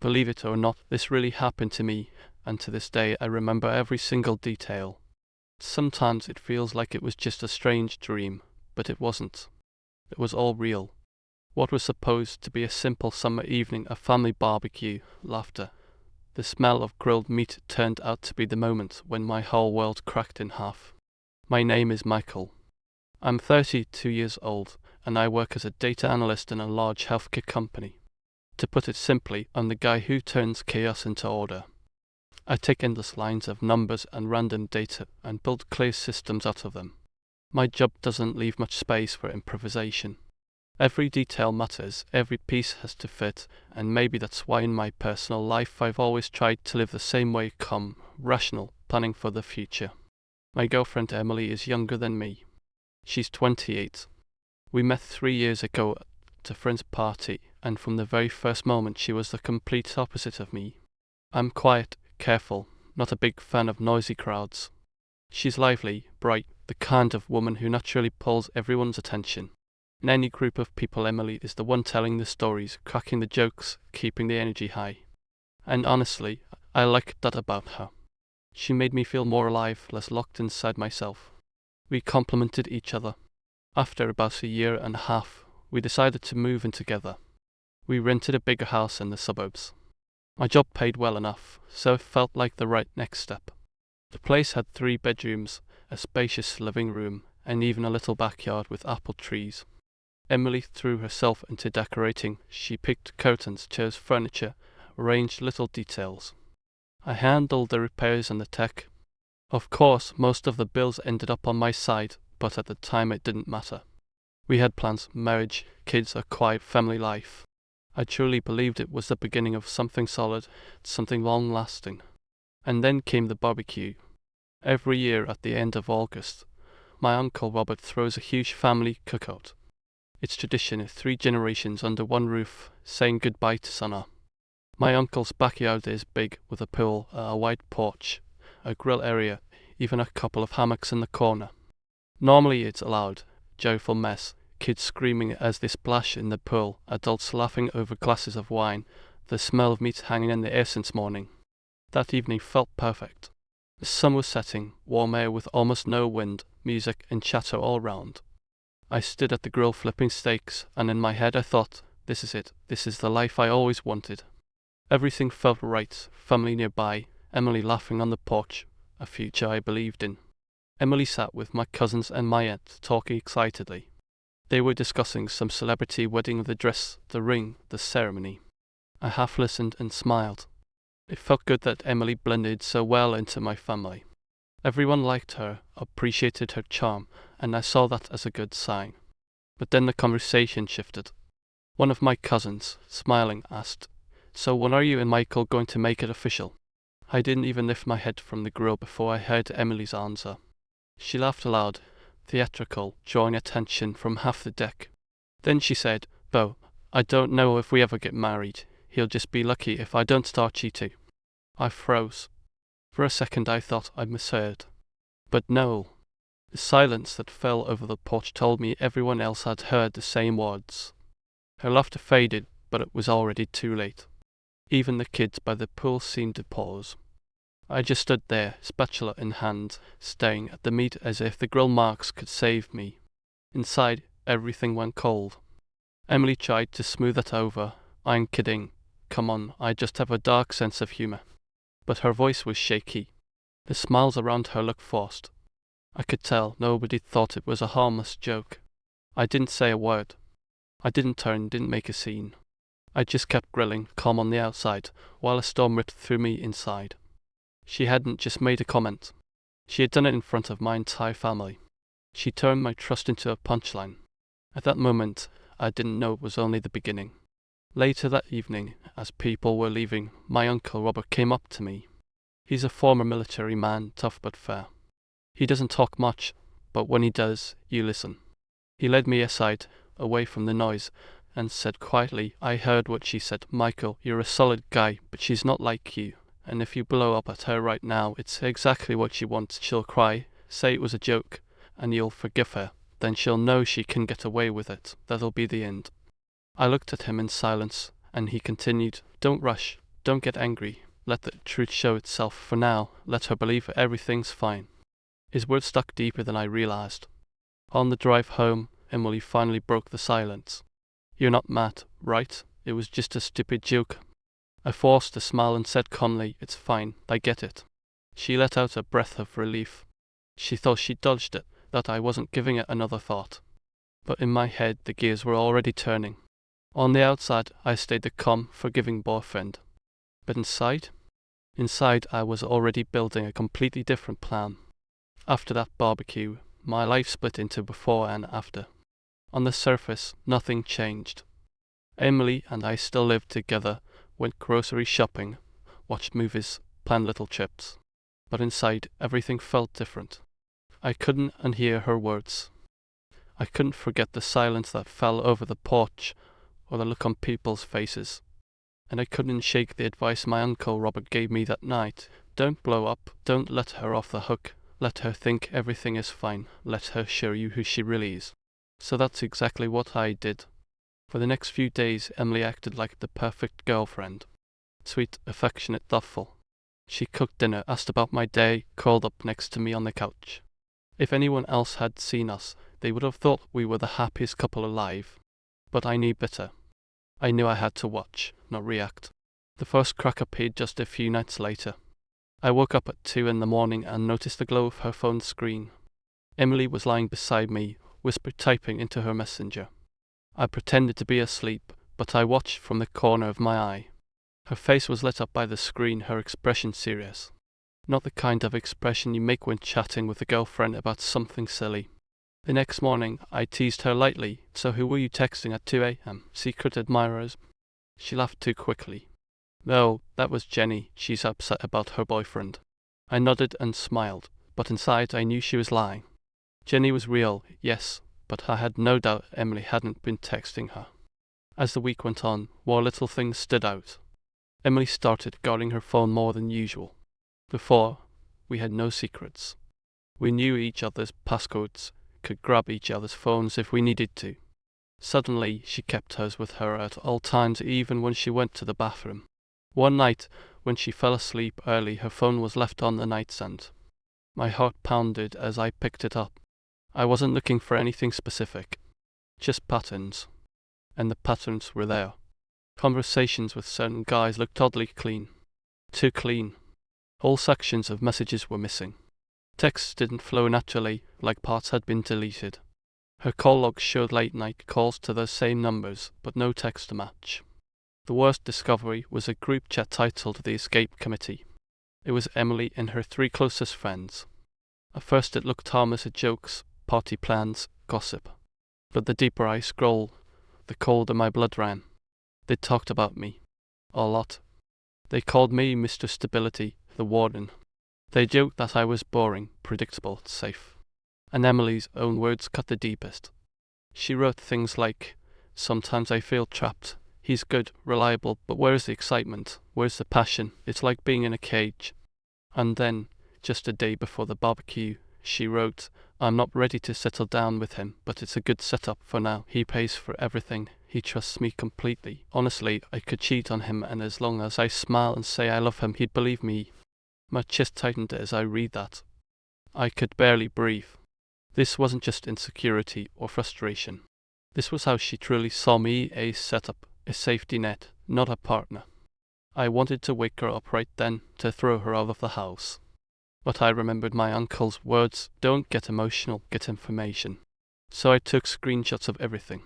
Believe it or not, this really happened to me, and to this day I remember every single detail. Sometimes it feels like it was just a strange dream, but it wasn't. It was all real. What was supposed to be a simple summer evening, a family barbecue, laughter. The smell of grilled meat turned out to be the moment when my whole world cracked in half. My name is Michael. I'm 32 years old, and I work as a data analyst in a large healthcare company. To put it simply, I'm the guy who turns chaos into order. I take endless lines of numbers and random data and build clear systems out of them. My job doesn't leave much space for improvisation. Every detail matters, every piece has to fit, and maybe that's why in my personal life I've always tried to live the same way, calm, rational, planning for the future. My girlfriend Emily is younger than me. She's 28. We met 3 years ago at a friend's party, and from the very first moment she was the complete opposite of me. I'm quiet, careful, not a big fan of noisy crowds. She's lively, bright, the kind of woman who naturally pulls everyone's attention. In any group of people, Emily is the one telling the stories, cracking the jokes, keeping the energy high. And honestly, I liked that about her. She made me feel more alive, less locked inside myself. We complemented each other. After about a year and a half, we decided to move in together. We rented a bigger house in the suburbs. My job paid well enough, so it felt like the right next step. The place had 3 bedrooms, a spacious living room, and even a little backyard with apple trees. Emily threw herself into decorating. She picked curtains, chose furniture, arranged little details. I handled the repairs and the tech. Of course, most of the bills ended up on my side, but at the time it didn't matter. We had plans, marriage, kids, a quiet family life. I truly believed it was the beginning of something solid, something long-lasting. And then came the barbecue. Every year at the end of August, my Uncle Robert throws a huge family cookout. It's tradition, 3 generations under one roof, saying goodbye to Sana. My uncle's backyard is big, with a pool, a wide porch, a grill area, even a couple of hammocks in the corner. Normally it's a loud, joyful mess, kids screaming as they splash in the pool, adults laughing over glasses of wine, the smell of meat hanging in the air since morning. That evening felt perfect. The sun was setting, warm air with almost no wind, music and chatter all round. I stood at the grill flipping steaks, and in my head I thought, this is it, this is the life I always wanted. Everything felt right, family nearby, Emily laughing on the porch, a future I believed in. Emily sat with my cousins and my aunt, talking excitedly. They were discussing some celebrity wedding, the dress, the ring, the ceremony. I half listened and smiled. It felt good that Emily blended so well into my family. Everyone liked her, appreciated her charm, and I saw that as a good sign. But then the conversation shifted. One of my cousins, smiling, asked, "So when are you and Michael going to make it official?" I didn't even lift my head from the grill before I heard Emily's answer. She laughed aloud, theatrical, drawing attention from half the deck. Then she said, "Bo, I don't know if we ever get married. He'll just be lucky if I don't start cheating." I froze. For a second I thought I misheard. But no. The silence that fell over the porch told me everyone else had heard the same words. Her laughter faded, but it was already too late. Even the kids by the pool seemed to pause. I just stood there, spatula in hand, staring at the meat as if the grill marks could save me. Inside, everything went cold. Emily tried to smooth it over. "I'm kidding. Come on, I just have a dark sense of humor." But her voice was shaky. The smiles around her looked forced. I could tell nobody thought it was a harmless joke. I didn't say a word. I didn't turn, didn't make a scene. I just kept grilling, calm on the outside, while a storm ripped through me inside. She hadn't just made a comment. She had done it in front of my entire family. She turned my trust into a punchline. At that moment, I didn't know it was only the beginning. Later that evening, as people were leaving, my Uncle Robert came up to me. He's a former military man, tough but fair. He doesn't talk much, but when he does, you listen. He led me aside, away from the noise, and said quietly, "I heard what she said. Michael, you're a solid guy, but she's not like you. And if you blow up at her right now, it's exactly what she wants. She'll cry, say it was a joke, and you'll forgive her. Then she'll know she can get away with it. That'll be the end." I looked at him in silence, and he continued, "Don't rush. Don't get angry. Let the truth show itself. For now, let her believe everything's fine. His words stuck deeper than I realized. On the drive home, Emily finally broke the silence. You're not mad, right? It was just a stupid joke. I forced a smile and said calmly, it's fine, I get it. She let out a breath of relief. She thought she dodged it, that I wasn't giving it another thought. But in my head, the gears were already turning. On the outside, I stayed the calm, forgiving boyfriend. But inside I was already building a completely different plan. After that barbecue, my life split into before and after. On the surface, nothing changed. Emily and I still lived together, went grocery shopping, watched movies, planned little trips. But inside, everything felt different. I couldn't unhear her words. I couldn't forget the silence that fell over the porch or the look on people's faces. And I couldn't shake the advice my Uncle Robert gave me that night. Don't blow up, don't let her off the hook. Let her think everything is fine. Let her show you who she really is. So that's exactly what I did. For the next few days, Emily acted like the perfect girlfriend. Sweet, affectionate, thoughtful. She cooked dinner, asked about my day, curled up next to me on the couch. If anyone else had seen us, they would have thought we were the happiest couple alive. But I knew better. I knew I had to watch, not react. The first crack appeared just a few nights later. I woke up at 2 in the morning and noticed the glow of her phone screen. Emily was lying beside me, whispered typing into her messenger. I pretended to be asleep, but I watched from the corner of my eye. Her face was lit up by the screen, her expression serious. Not the kind of expression you make when chatting with a girlfriend about something silly. The next morning, I teased her lightly, so who were you texting at 2 a.m.? Secret admirers? She laughed too quickly. No, that was Jenny. She's upset about her boyfriend. I nodded and smiled, but inside I knew she was lying. Jenny was real, yes, but I had no doubt Emily hadn't been texting her. As the week went on, more little things stood out. Emily started guarding her phone more than usual. Before, we had no secrets. We knew each other's passcodes, could grab each other's phones if we needed to. Suddenly, she kept hers with her at all times, even when she went to the bathroom. One night, when she fell asleep early, her phone was left on the nightstand. My heart pounded as I picked it up. I wasn't looking for anything specific, just patterns. And the patterns were there. Conversations with certain guys looked oddly clean. Too clean. Whole sections of messages were missing. Texts didn't flow naturally, like parts had been deleted. Her call logs showed late-night calls to those same numbers, but no text to match. The worst discovery was a group chat titled The Escape Committee. It was Emily and her 3 closest friends. At first it looked harmless at jokes, party plans, gossip. But the deeper I scrolled, the colder my blood ran. They talked about me. A lot. They called me Mr. Stability, the warden. They joked that I was boring, predictable, safe. And Emily's own words cut the deepest. She wrote things like, sometimes I feel trapped. He's good, reliable, but where's the excitement? Where's the passion? It's like being in a cage. And then, just a day before the barbecue, she wrote, I'm not ready to settle down with him, but it's a good setup for now. He pays for everything. He trusts me completely. Honestly, I could cheat on him, and as long as I smile and say I love him, he'd believe me. My chest tightened as I read that. I could barely breathe. This wasn't just insecurity or frustration. This was how she truly saw me, a setup, a safety net, not a partner. I wanted to wake her up right then, to throw her out of the house. But I remembered my uncle's words, don't get emotional, get information. So I took screenshots of everything,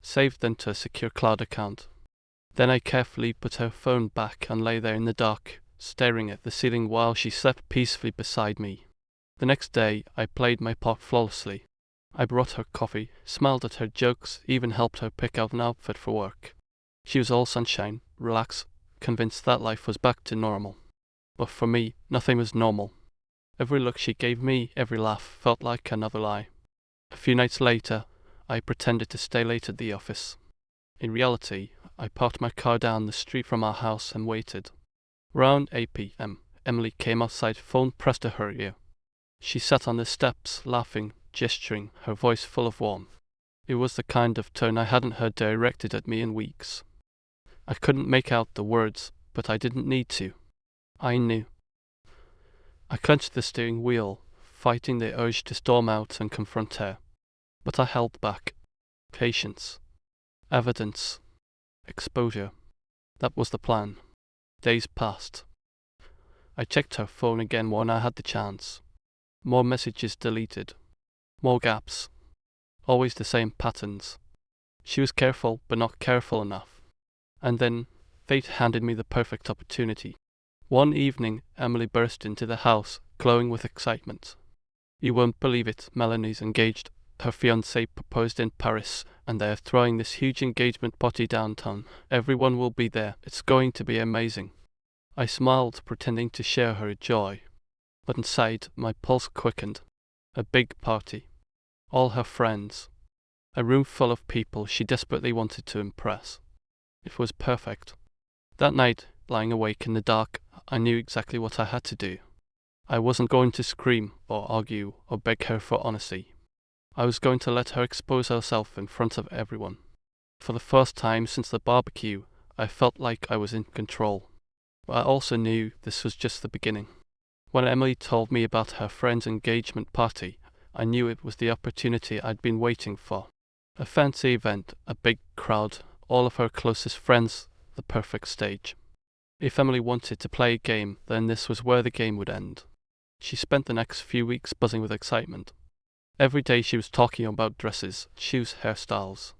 saved them to a secure cloud account. Then I carefully put her phone back and lay there in the dark, staring at the ceiling while she slept peacefully beside me. The next day, I played my part flawlessly. I brought her coffee, smiled at her jokes, even helped her pick out an outfit for work. She was all sunshine, relaxed, convinced that life was back to normal. But for me, nothing was normal. Every look she gave me, every laugh, felt like another lie. A few nights later, I pretended to stay late at the office. In reality, I parked my car down the street from our house and waited. Around 8 p.m., Emily came outside, phone pressed to her ear. She sat on the steps, laughing, gesturing, her voice full of warmth. It was the kind of tone I hadn't heard directed at me in weeks. I couldn't make out the words, but I didn't need to. I knew. I clenched the steering wheel, fighting the urge to storm out and confront her. But I held back. Patience. Evidence. Exposure. That was the plan. Days passed. I checked her phone again when I had the chance. More messages deleted. More gaps. Always the same patterns. She was careful, but not careful enough. And then, fate handed me the perfect opportunity. One evening, Emily burst into the house, glowing with excitement. You won't believe it, Melanie's engaged. Her fiancé proposed in Paris, and they are throwing this huge engagement party downtown. Everyone will be there. It's going to be amazing. I smiled, pretending to share her joy. But inside, my pulse quickened. A big party. All her friends. A room full of people she desperately wanted to impress. It was perfect. That night, lying awake in the dark, I knew exactly what I had to do. I wasn't going to scream, or argue, or beg her for honesty. I was going to let her expose herself in front of everyone. For the first time since the barbecue, I felt like I was in control. But I also knew this was just the beginning. When Emily told me about her friend's engagement party, I knew it was the opportunity I'd been waiting for. A fancy event, a big crowd, all of her closest friends, the perfect stage. If Emily wanted to play a game, then this was where the game would end. She spent the next few weeks buzzing with excitement. Every day she was talking about dresses, shoes, hairstyles.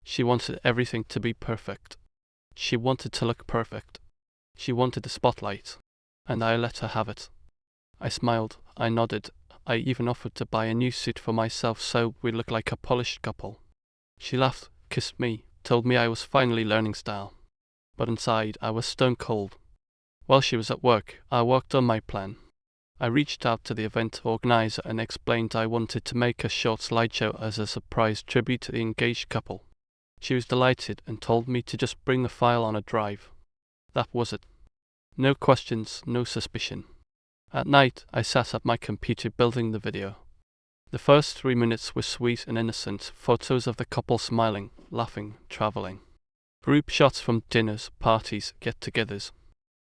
She wanted everything to be perfect. She wanted to look perfect. She wanted the spotlight, and I let her have it. I smiled, I nodded, I even offered to buy a new suit for myself so we looked like a polished couple. She laughed, kissed me, told me I was finally learning style. But inside, I was stone cold. While she was at work, I worked on my plan. I reached out to the event organizer and explained I wanted to make a short slideshow as a surprise tribute to the engaged couple. She was delighted and told me to just bring the file on a drive. That was it. No questions, no suspicion. At night, I sat at my computer building the video. The first 3 minutes were sweet and innocent, photos of the couple smiling, laughing, traveling. Group shots from dinners, parties, get-togethers.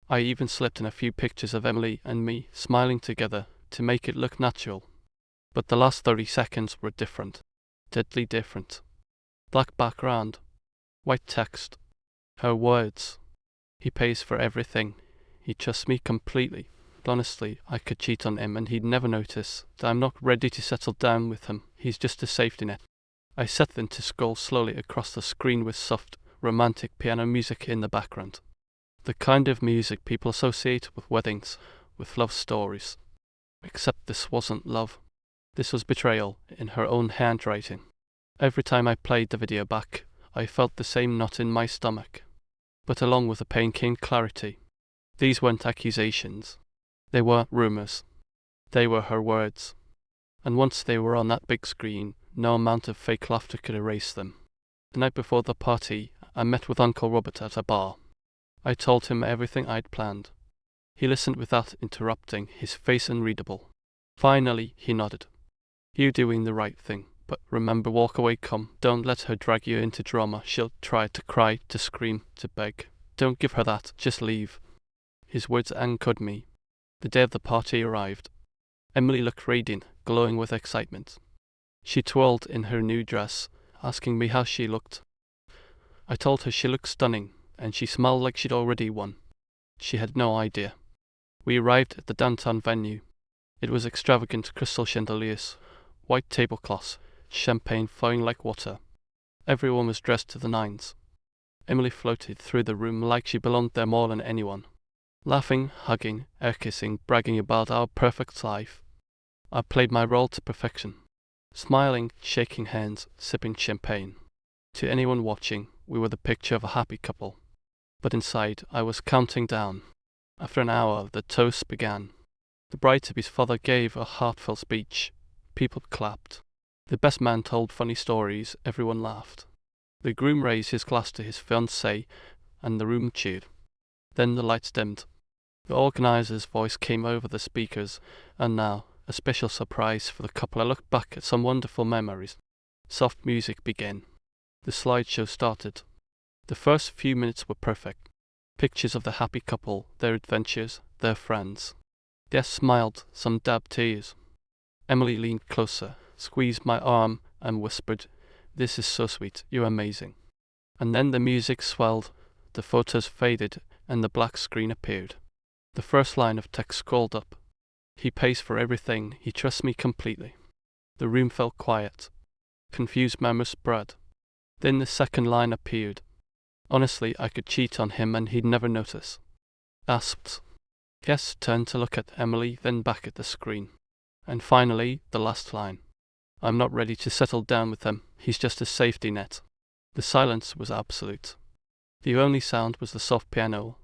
I even slipped in a few pictures of Emily and me smiling together to make it look natural. But the last 30 seconds were different. Deadly different. Black background. White text. Her words. He pays for everything. He trusts me completely. But honestly, I could cheat on him and he'd never notice that I'm not ready to settle down with him. He's just a safety net. I set them to scroll slowly across the screen with soft, romantic piano music in the background. The kind of music people associate with weddings, with love stories. Except this wasn't love. This was betrayal in her own handwriting. Every time I played the video back, I felt the same knot in my stomach. But along with the pain came clarity. These weren't accusations. They weren't rumors. They were her words. And once they were on that big screen, no amount of fake laughter could erase them. The night before the party, I met with Uncle Robert at a bar. I told him everything I'd planned. He listened without interrupting, his face unreadable. Finally, he nodded. You're doing the right thing, but remember, walk away, come. Don't let her drag you into drama. She'll try to cry, to scream, to beg. Don't give her that, just leave. His words anchored me. The day of the party arrived. Emily looked radiant, glowing with excitement. She twirled in her new dress, asking me how she looked. I told her she looked stunning, and she smiled like she'd already won. She had no idea. We arrived at the downtown venue. It was extravagant crystal chandeliers, white tablecloths, champagne flowing like water. Everyone was dressed to the nines. Emily floated through the room like she belonged there more than anyone. Laughing, hugging, air-kissing, bragging about our perfect life. I played my role to perfection. Smiling, shaking hands, sipping champagne. To anyone watching, we were the picture of a happy couple. But inside, I was counting down. After an hour, the toast began. The bride-to-be's father gave a heartfelt speech. People clapped. The best man told funny stories. Everyone laughed. The groom raised his glass to his fiancée, and the room cheered. Then the lights dimmed. The organizer's voice came over the speakers, and now, a special surprise for the couple. I looked back at some wonderful memories. Soft music began. The slideshow started. The first few minutes were perfect. Pictures of the happy couple, their adventures, their friends. Des smiled, some dabbed tears. Emily leaned closer, squeezed my arm, and whispered, "This is so sweet, you're amazing." And then the music swelled, the photos faded, and the black screen appeared. The first line of text scrolled up. "He pays for everything, he trusts me completely." The room fell quiet. Confused murmurs spread. Then the second line appeared. "Honestly, I could cheat on him and he'd never notice." Asked. Guess turned to look at Emily, then back at the screen. And finally, the last line. "I'm not ready to settle down with him. He's just a safety net." The silence was absolute. The only sound was the soft piano,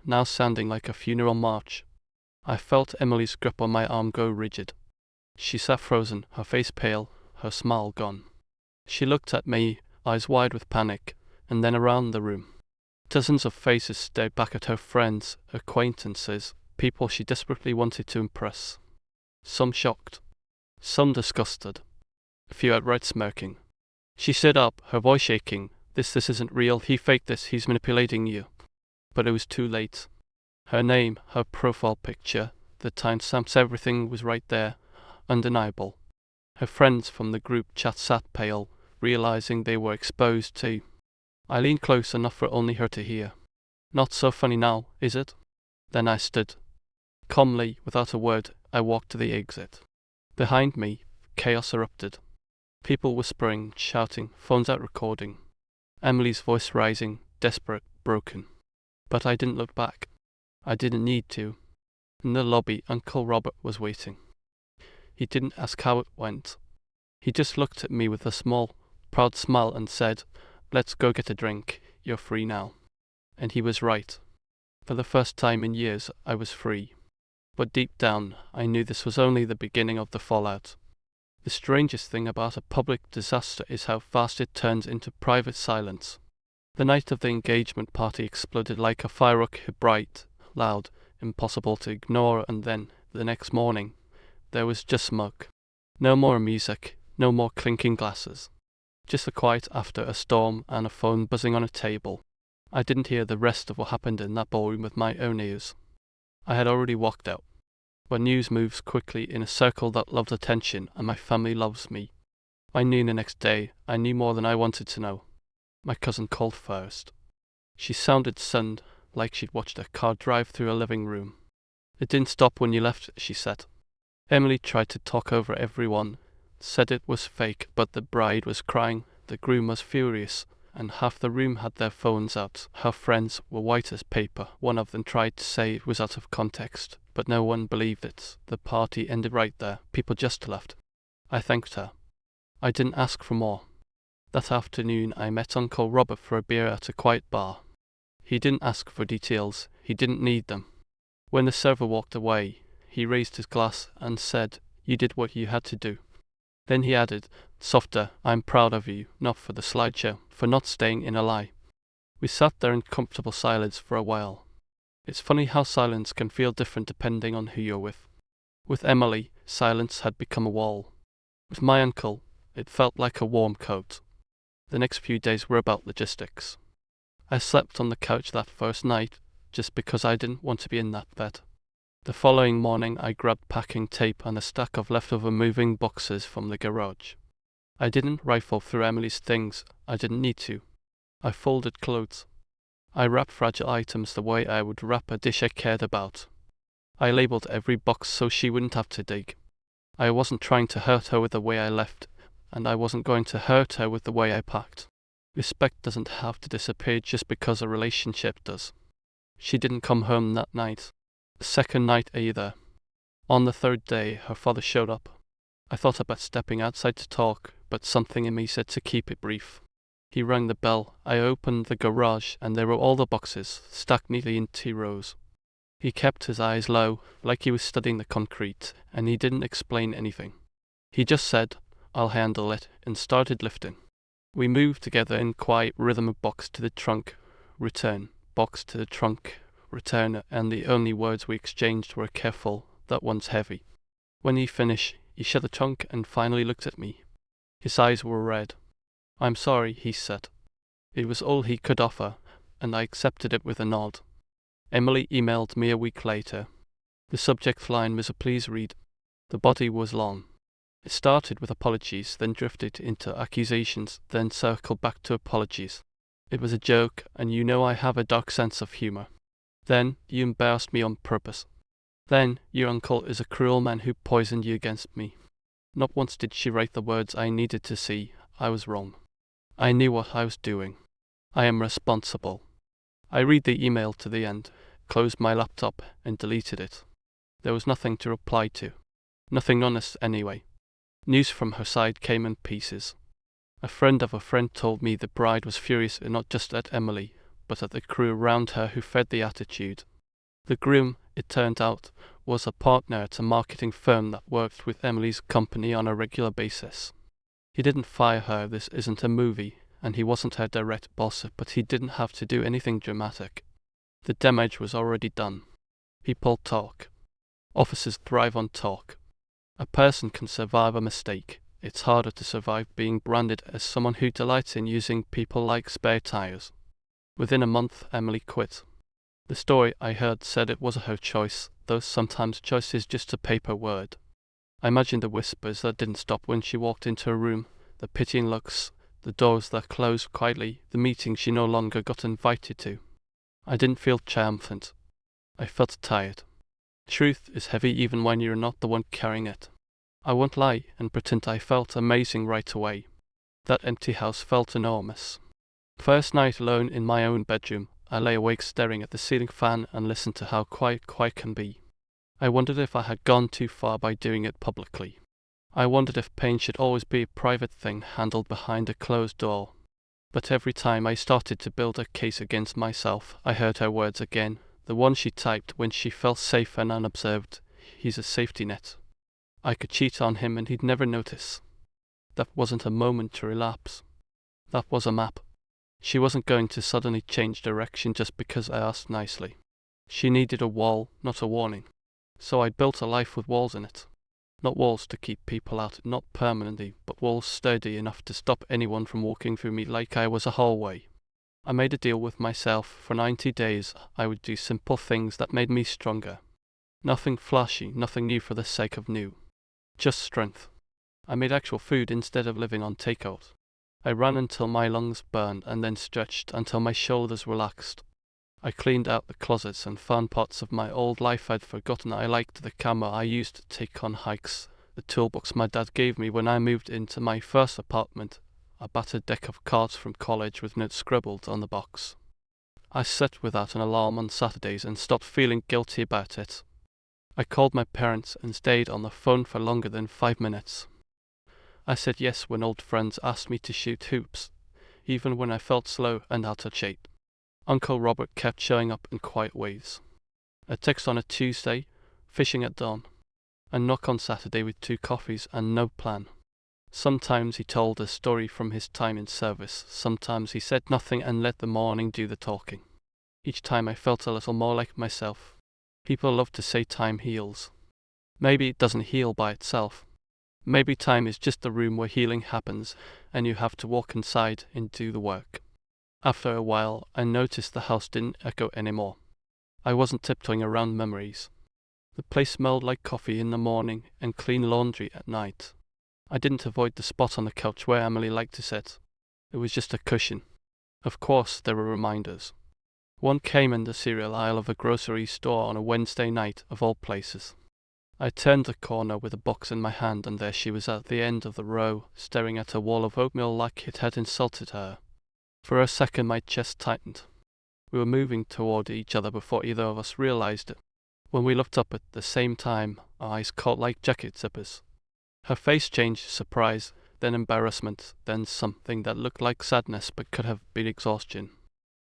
now sounding like a funeral march. I felt Emily's grip on my arm go rigid. She sat frozen, her face pale, her smile gone. She looked at me, eyes wide with panic, and then around the room. Dozens of faces stared back at her friends, acquaintances, people she desperately wanted to impress. Some shocked, some disgusted, a few outright smirking. She stood up, her voice shaking. This isn't real, he faked this, he's manipulating you." But it was too late. Her name, her profile picture, the timestamps, everything was right there, undeniable. Her friends from the group chat sat pale, realizing they were exposed too. I leaned close enough for only her to hear. "Not so funny now, is it?" Then I stood. Calmly, without a word, I walked to the exit. Behind me, chaos erupted. People whispering, shouting, phones out recording. Emily's voice rising, desperate, broken. But I didn't look back. I didn't need to. In the lobby, Uncle Robert was waiting. He didn't ask how it went. He just looked at me with a small, proud smile and said, "Let's go get a drink. You're free now." And he was right. For the first time in years, I was free. But deep down, I knew this was only the beginning of the fallout. The strangest thing about a public disaster is how fast it turns into private silence. The night of the engagement party exploded like a firework, bright, loud, impossible to ignore, and then, the next morning, there was just smoke. No more music, no more clinking glasses. Just the quiet after a storm and a phone buzzing on a table. I didn't hear the rest of what happened in that ballroom with my own ears. I had already walked out. But news moves quickly in a circle that loves attention, and my family loves me. I knew the next day. I knew more than I wanted to know. My cousin called first. She sounded stunned, like she'd watched a car drive through a living room. "It didn't stop when you left," she said. Emily tried to talk over everyone, said it was fake, but the bride was crying, the groom was furious, and half the room had their phones out. Her friends were white as paper. One of them tried to say it was out of context, but no one believed it. The party ended right there. People just left. I thanked her. I didn't ask for more. That afternoon I met Uncle Robert for a beer at a quiet bar. He didn't ask for details. He didn't need them. When the server walked away, he raised his glass and said, "You did what you had to do." Then he added, softer, "I'm proud of you, not for the slideshow, for not staying in a lie." We sat there in comfortable silence for a while. It's funny how silence can feel different depending on who you're with. With Emily, silence had become a wall. With my uncle, it felt like a warm coat. The next few days were about logistics. I slept on the couch that first night, just because I didn't want to be in that bed. The following morning I grabbed packing tape and a stack of leftover moving boxes from the garage. I didn't rifle through Emily's things. I didn't need to. I folded clothes. I wrapped fragile items the way I would wrap a dish I cared about. I labeled every box so she wouldn't have to dig. I wasn't trying to hurt her with the way I left, and I wasn't going to hurt her with the way I packed. Respect doesn't have to disappear just because a relationship does. She didn't come home that night. The second night either. On the third day, her father showed up. I thought about stepping outside to talk, but something in me said to keep it brief. He rang the bell. I opened the garage, and there were all the boxes, stacked neatly in 2 rows. He kept his eyes low, like he was studying the concrete, and he didn't explain anything. He just said, "I'll handle it," and started lifting. We moved together in quiet rhythm of box to the trunk, return, box to the trunk, return, and the only words we exchanged were careful, that one's heavy. When he finished, he shut the trunk and finally looked at me. His eyes were red. "I'm sorry," he said. It was all he could offer, and I accepted it with a nod. Emily emailed me a week later. The subject line was a please read. The body was long. It started with apologies, then drifted into accusations, then circled back to apologies. It was a joke, and you know I have a dark sense of humor. Then you embarrassed me on purpose. Then your uncle is a cruel man who poisoned you against me. Not once did she write the words I needed to see. I was wrong. I knew what I was doing. I am responsible. I read the email to the end, closed my laptop, and deleted it. There was nothing to reply to. Nothing honest anyway. News from her side came in pieces. A friend of a friend told me the bride was furious not just at Emily, but at the crew around her who fed the attitude. The groom, it turned out, was a partner at a marketing firm that worked with Emily's company on a regular basis. He didn't fire her, this isn't a movie, and he wasn't her direct boss, but he didn't have to do anything dramatic. The damage was already done. People talk. Officers thrive on talk. A person can survive a mistake. It's harder to survive being branded as someone who delights in using people like spare tires. Within a month, Emily quit. The story I heard said it was her choice, though sometimes choice is just a paper word. I imagined the whispers that didn't stop when she walked into a room, the pitying looks, the doors that closed quietly, the meetings she no longer got invited to. I didn't feel triumphant. I felt tired. Truth is heavy even when you're not the one carrying it. I won't lie and pretend I felt amazing right away. That empty house felt enormous. First night alone in my own bedroom, I lay awake staring at the ceiling fan and listened to how quiet can be. I wondered if I had gone too far by doing it publicly. I wondered if pain should always be a private thing handled behind a closed door. But every time I started to build a case against myself, I heard her words again, the one she typed when she felt safe and unobserved. He's a safety net. I could cheat on him and he'd never notice. That wasn't a momentary lapse. That was a map. She wasn't going to suddenly change direction just because I asked nicely. She needed a wall, not a warning. So I built a life with walls in it. Not walls to keep people out, not permanently, but walls sturdy enough to stop anyone from walking through me like I was a hallway. I made a deal with myself. For 90 days, I would do simple things that made me stronger. Nothing flashy, nothing new for the sake of new. Just strength. I made actual food instead of living on takeout. I ran until my lungs burned and then stretched until my shoulders relaxed. I cleaned out the closets and found parts of my old life I'd forgotten. I liked the camera I used to take on hikes, the toolbox my dad gave me when I moved into my first apartment, a battered deck of cards from college with notes scribbled on the box. I sat without an alarm on Saturdays and stopped feeling guilty about it. I called my parents and stayed on the phone for longer than 5 minutes. I said yes when old friends asked me to shoot hoops, even when I felt slow and out of shape. Uncle Robert kept showing up in quiet ways. A text on a Tuesday, fishing at dawn. A knock on Saturday with 2 coffees and no plan. Sometimes he told a story from his time in service. Sometimes he said nothing and let the morning do the talking. Each time I felt a little more like myself. People love to say time heals. Maybe it doesn't heal by itself. Maybe time is just the room where healing happens and you have to walk inside and do the work. After a while, I noticed the house didn't echo anymore. I wasn't tiptoeing around memories. The place smelled like coffee in the morning and clean laundry at night. I didn't avoid the spot on the couch where Emily liked to sit. It was just a cushion. Of course, there were reminders. One came in the cereal aisle of a grocery store on a Wednesday night, of all places. I turned the corner with a box in my hand, and there she was at the end of the row, staring at a wall of oatmeal like it had insulted her. For a second my chest tightened. We were moving toward each other before either of us realized it. When we looked up at the same time, our eyes caught like jacket zippers. Her face changed, surprise, then embarrassment, then something that looked like sadness but could have been exhaustion.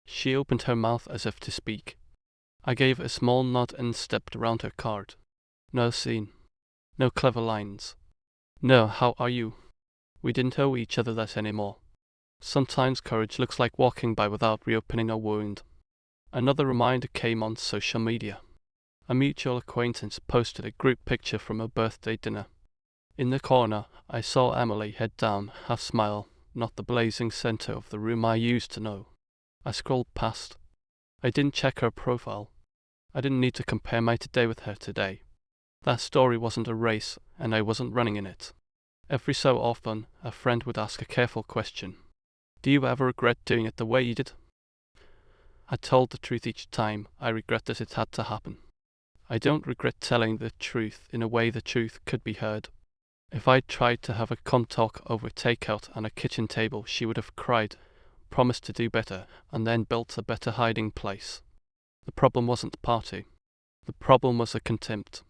She opened her mouth as if to speak. I gave a small nod and stepped around her card. No scene. No clever lines. No, how are you? We didn't owe each other that anymore. Sometimes courage looks like walking by without reopening a wound. Another reminder came on social media. A mutual acquaintance posted a group picture from a birthday dinner. In the corner, I saw Emily head down, half smile, not the blazing center of the room I used to know. I scrolled past. I didn't check her profile. I didn't need to compare my today with her today. That story wasn't a race, and I wasn't running in it. Every so often, a friend would ask a careful question. Do you ever regret doing it the way you did? I told the truth each time. I regret that it had to happen. I don't regret telling the truth in a way the truth could be heard. If I'd tried to have a talk over takeout on a kitchen table, she would have cried, promised to do better, and then built a better hiding place. The problem wasn't the party. The problem was the contempt.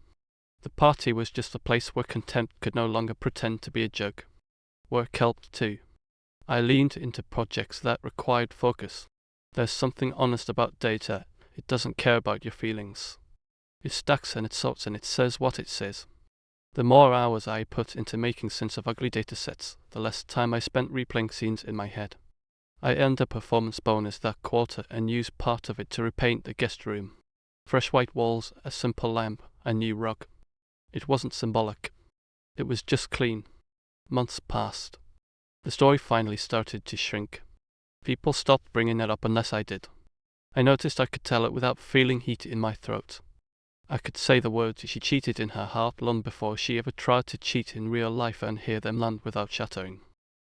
The party was just a place where contempt could no longer pretend to be a joke. Work helped too. I leaned into projects that required focus. There's something honest about data. It doesn't care about your feelings. It stacks and it sorts and it says what it says. The more hours I put into making sense of ugly data sets, the less time I spent replaying scenes in my head. I earned a performance bonus that quarter and used part of it to repaint the guest room. Fresh white walls, a simple lamp, a new rug. It wasn't symbolic. It was just clean. Months passed. The story finally started to shrink. People stopped bringing it up unless I did. I noticed I could tell it without feeling heat in my throat. I could say the words she cheated in her heart long before she ever tried to cheat in real life and hear them land without shattering.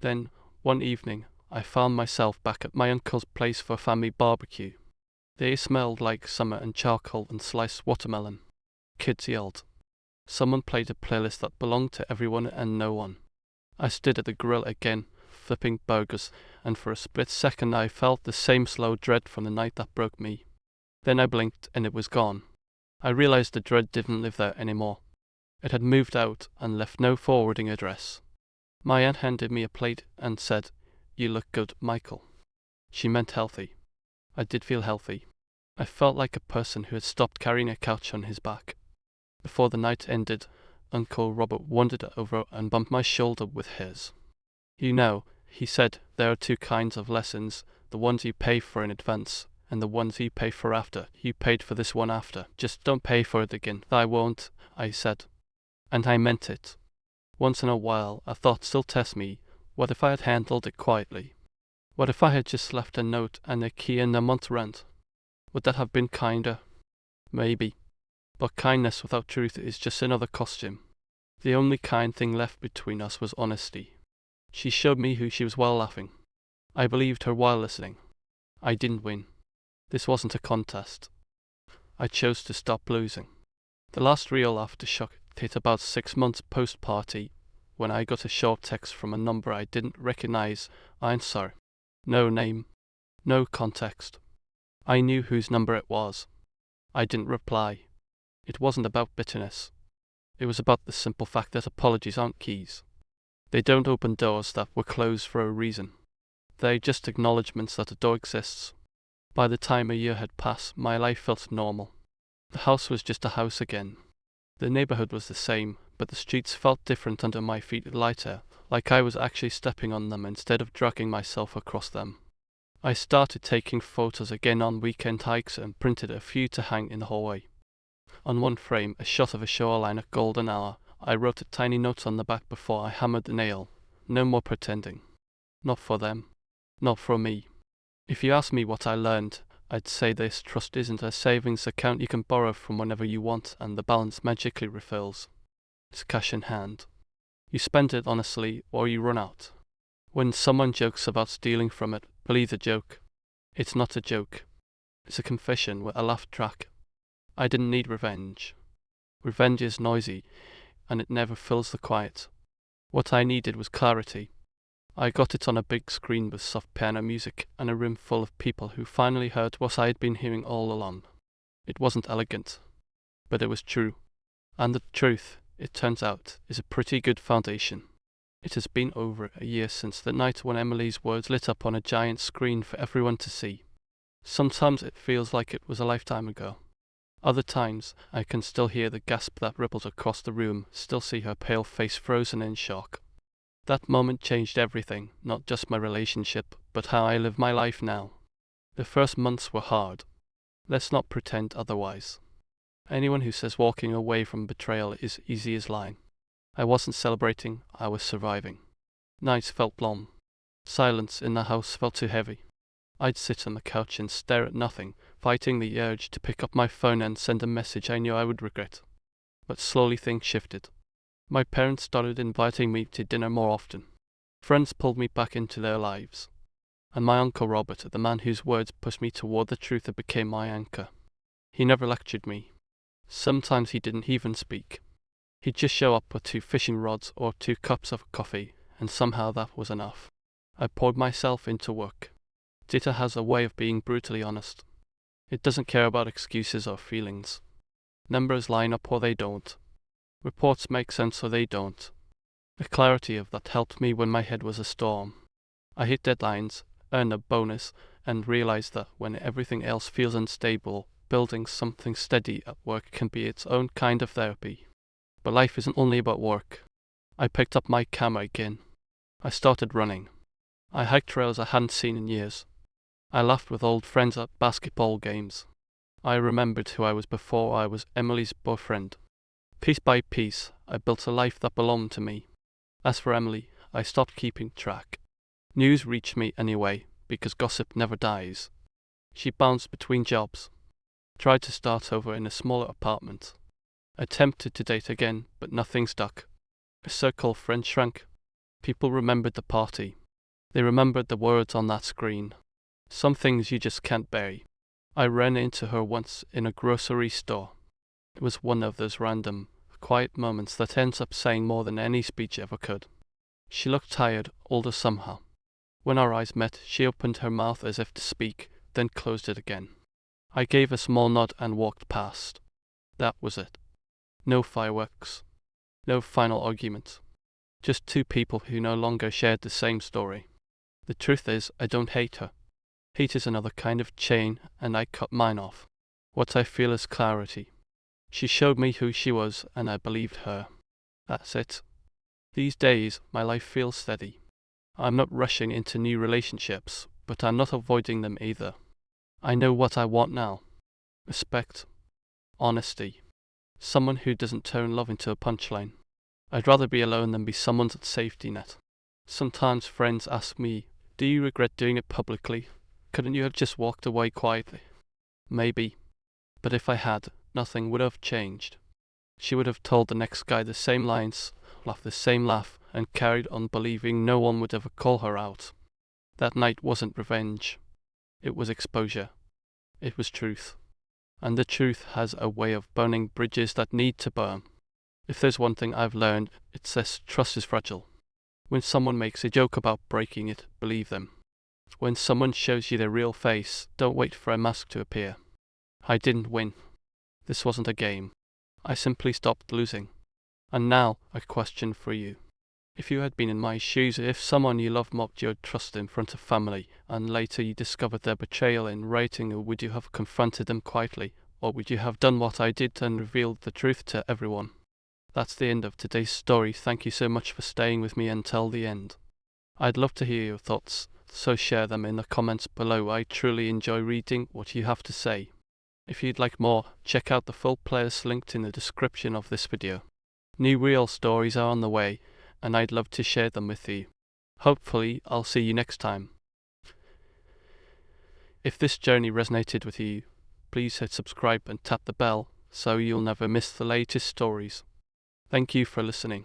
Then, one evening, I found myself back at my uncle's place for a family barbecue. The air smelled like summer and charcoal and sliced watermelon. Kids yelled. Someone played a playlist that belonged to everyone and no one. I stood at the grill again, flipping burgers, and for a split second I felt the same slow dread from the night that broke me. Then I blinked and it was gone. I realized the dread didn't live there anymore. It had moved out and left no forwarding address. My aunt handed me a plate and said, "You look good, Michael." She meant healthy. I did feel healthy. I felt like a person who had stopped carrying a couch on his back. Before the night ended, Uncle Robert wandered over and bumped my shoulder with his. "You know," he said, "there are two kinds of lessons, the ones you pay for in advance, and the ones you pay for after. You paid for this one after. Just don't pay for it again." "I won't," I said. And I meant it. Once in a while, a thought still tests me. What if I had handled it quietly? What if I had just left a note and a key and a month's rent? Would that have been kinder? Maybe. But kindness without truth is just another costume. The only kind thing left between us was honesty. She showed me who she was while laughing. I believed her while listening. I didn't win. This wasn't a contest. I chose to stop losing. The last real aftershock hit about 6 months post-party, when I got a short text from a number I didn't recognize. "I'm sorry." No name. No context. I knew whose number it was. I didn't reply. It wasn't about bitterness. It was about the simple fact that apologies aren't keys. They don't open doors that were closed for a reason. They're just acknowledgements that a door exists. By the time a year had passed, my life felt normal. The house was just a house again. The neighborhood was the same, but the streets felt different under my feet, lighter, like I was actually stepping on them instead of dragging myself across them. I started taking photos again on weekend hikes and printed a few to hang in the hallway. On one frame, a shot of a shoreline at golden hour. I wrote a tiny note on the back before I hammered the nail. No more pretending. Not for them. Not for me. If you ask me what I learned, I'd say this: trust isn't a savings account you can borrow from whenever you want and the balance magically refills. It's cash in hand. You spend it honestly or you run out. When someone jokes about stealing from it, believe the joke. It's not a joke. It's a confession with a laugh track. I didn't need revenge. Revenge is noisy, and it never fills the quiet. What I needed was clarity. I got it on a big screen with soft piano music and a room full of people who finally heard what I had been hearing all along. It wasn't elegant, but it was true. And the truth, it turns out, is a pretty good foundation. It has been over a year since the night when Emily's words lit up on a giant screen for everyone to see. Sometimes it feels like it was a lifetime ago. Other times, I can still hear the gasp that rippled across the room, still see her pale face frozen in shock. That moment changed everything, not just my relationship, but how I live my life now. The first months were hard. Let's not pretend otherwise. Anyone who says walking away from betrayal is easy is lying. I wasn't celebrating, I was surviving. Nights felt long. Silence in the house felt too heavy. I'd sit on the couch and stare at nothing, fighting the urge to pick up my phone and send a message I knew I would regret. But slowly things shifted. My parents started inviting me to dinner more often. Friends pulled me back into their lives. And my Uncle Robert, the man whose words pushed me toward the truth, became my anchor. He never lectured me. Sometimes he didn't even speak. He'd just show up with 2 fishing rods or 2 cups of coffee, and somehow that was enough. I poured myself into work. Data has a way of being brutally honest. It doesn't care about excuses or feelings. Numbers line up or they don't. Reports make sense or they don't. The clarity of that helped me when my head was a storm. I hit deadlines, earned a bonus, and realized that when everything else feels unstable, building something steady at work can be its own kind of therapy. But life isn't only about work. I picked up my camera again. I started running. I hiked trails I hadn't seen in years. I laughed with old friends at basketball games. I remembered who I was before I was Emily's boyfriend. Piece by piece, I built a life that belonged to me. As for Emily, I stopped keeping track. News reached me anyway, because gossip never dies. She bounced between jobs. Tried to start over in a smaller apartment. Attempted to date again, but nothing stuck. A circle of friends shrank. People remembered the party. They remembered the words on that screen. Some things you just can't bury. I ran into her once in a grocery store. It was one of those random, quiet moments that ends up saying more than any speech ever could. She looked tired, older somehow. When our eyes met, she opened her mouth as if to speak, then closed it again. I gave a small nod and walked past. That was it. No fireworks. No final argument. Just 2 people who no longer shared the same story. The truth is, I don't hate her. Hate is another kind of chain, and I cut mine off. What I feel is clarity. She showed me who she was, and I believed her. That's it. These days, my life feels steady. I'm not rushing into new relationships, but I'm not avoiding them either. I know what I want now. Respect. Honesty. Someone who doesn't turn love into a punchline. I'd rather be alone than be someone's safety net. Sometimes friends ask me, "Do you regret doing it publicly? Couldn't you have just walked away quietly?" Maybe. But if I had, nothing would have changed. She would have told the next guy the same lines, laughed the same laugh, and carried on believing no one would ever call her out. That night wasn't revenge. It was exposure. It was truth. And the truth has a way of burning bridges that need to burn. If there's one thing I've learned, it's this: trust is fragile. When someone makes a joke about breaking it, believe them. When someone shows you their real face, don't wait for a mask to appear. I didn't win. This wasn't a game. I simply stopped losing. And now, a question for you. If you had been in my shoes, if someone you loved mocked your trust in front of family, and later you discovered their betrayal in writing, would you have confronted them quietly, or would you have done what I did and revealed the truth to everyone? That's the end of today's story. Thank you so much for staying with me until the end. I'd love to hear your thoughts, so share them in the comments below. I truly enjoy reading what you have to say. If you'd like more, check out the full playlist linked in the description of this video. New real stories are on the way, and I'd love to share them with you. Hopefully, I'll see you next time. If this journey resonated with you, please hit subscribe and tap the bell so you'll never miss the latest stories. Thank you for listening.